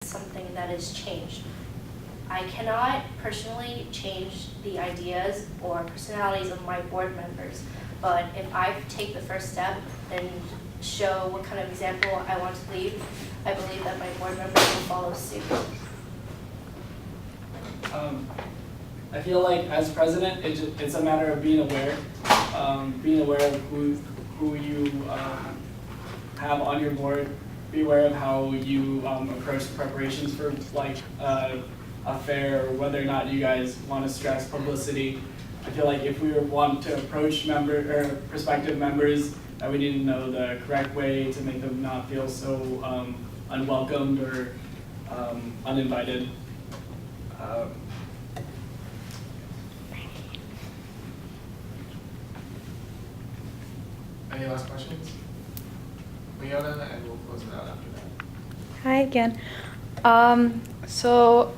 something that is changed. I cannot personally change the ideas or personalities of my board members, but if I take the first step and show what kind of example I want to leave, I believe that my board members will follow suit. I feel like as president, it's a matter of being aware of who you have on your board. Be aware of how you approach the preparations for like a fair, or whether or not you guys want to stress publicity. I feel like if we want to approach prospective members, that we need to know the correct way to make them not feel so unwelcomed or uninvited. Any last questions? Leona, and we'll close it out after that. Hi again. So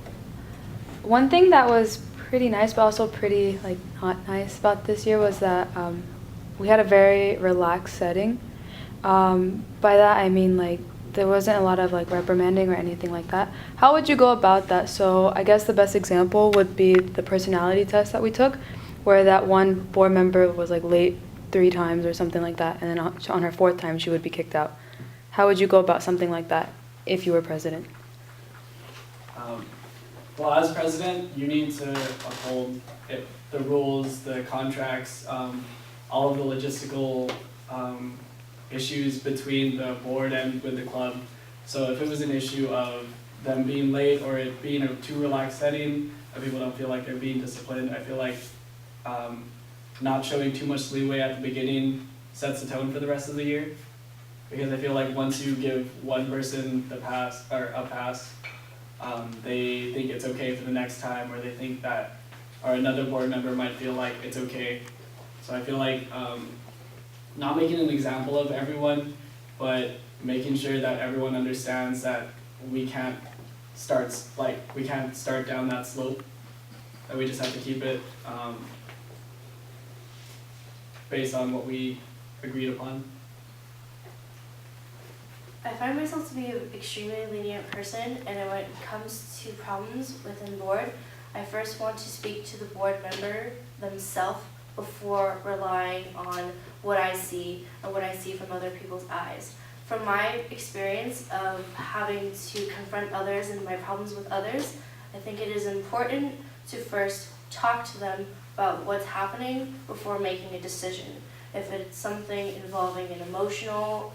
one thing that was pretty nice, but also pretty like not nice about this year was that we had a very relaxed setting. By that I mean like there wasn't a lot of like reprimanding or anything like that. How would you go about that? So I guess the best example would be the personality test that we took, where that one board member was like late 3 times or something like that, and then on her 4th time she would be kicked out. How would you go about something like that if you were president? Well, as president, you need to uphold the rules, the contracts, all of the logistical issues between the board and with the club. So if it was an issue of them being late or it being a too relaxed setting, if people don't feel like they're being disciplined, I feel like not showing too much leeway at the beginning sets the tone for the rest of the year. Because I feel like once you give one person a pass, they think it's okay for the next time, or they think that, or another board member might feel like it's okay. So I feel like not making an example of everyone, but making sure that everyone understands that we can't start down that slope. That we just have to keep it based on what we agreed upon. I find myself to be an extremely lenient person, and when it comes to problems within board, I first want to speak to the board member themselves before relying on what I see and what I see from other people's eyes. From my experience of having to confront others and my problems with others, I think it is important to first talk to them about what's happening before making a decision. If it's something involving an emotional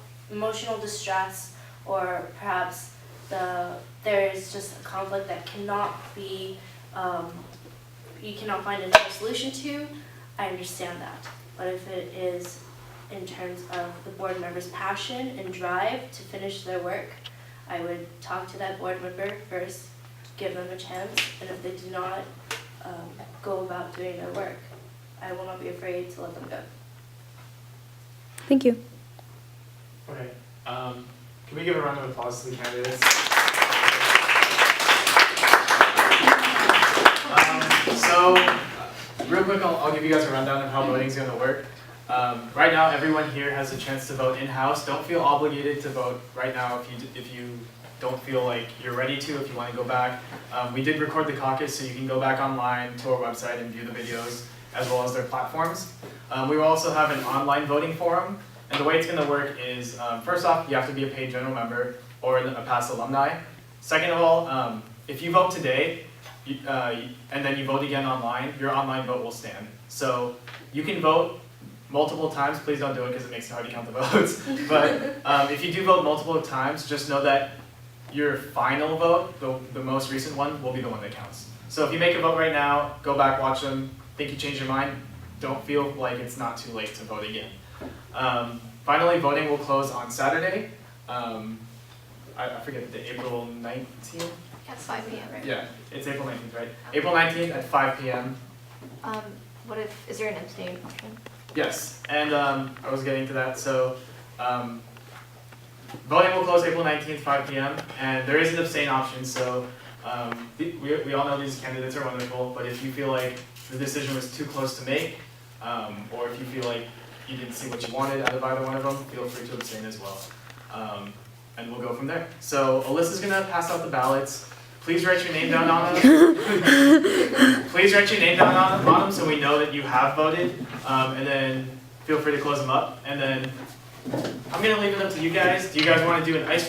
distress, or perhaps there is just a conflict that cannot be, you cannot find a solution to, I understand that. But if it is in terms of the board member's passion and drive to finish their work, I would talk to that board member first, give them a chance, and if they do not go about doing their work, I will not be afraid to let them go. Thank you. Okay. Can we give a round of applause to the candidates? Real quick, I'll give you guys a rundown of how voting is going to work. Right now, everyone here has a chance to vote in-house. Don't feel obligated to vote right now if you don't feel like you're ready to, if you want to go back. We did record the caucus, so you can go back online to our website and view the videos, as well as their platforms. We will also have an online voting forum. And the way it's going to work is, first off, you have to be a paid general member or a PASS alumni. Second of all, if you vote today, and then you vote again online, your online vote will stand. So you can vote multiple times. Please don't do it because it makes it hard to count the votes. But if you do vote multiple times, just know that your final vote, the most recent one, will be the one that counts. So if you make a vote right now, go back, watch them, think you changed your mind, don't feel like it's not too late to vote again. Finally, voting will close on Saturday. I forget the April 19th? At 5 p.m., right? Yeah, it's April 19th, right? April 19th at 5 p.m. Is there an abstain option? Yes, and I was getting to that. So voting will close April 19th, 5 p.m. And there is an abstain option. So we all know these candidates are wonderful, but if you feel like the decision was too close to make, or if you feel like you didn't see what you wanted out of either one of them, feel free to abstain as well. and we'll go from there. So Alyssa's gonna pass out the ballots. Please write your name down on them. Please write your name down on them so we know that you have voted. And then feel free to close them up. And then I'm gonna leave it up to you guys. Do you guys want to do an ice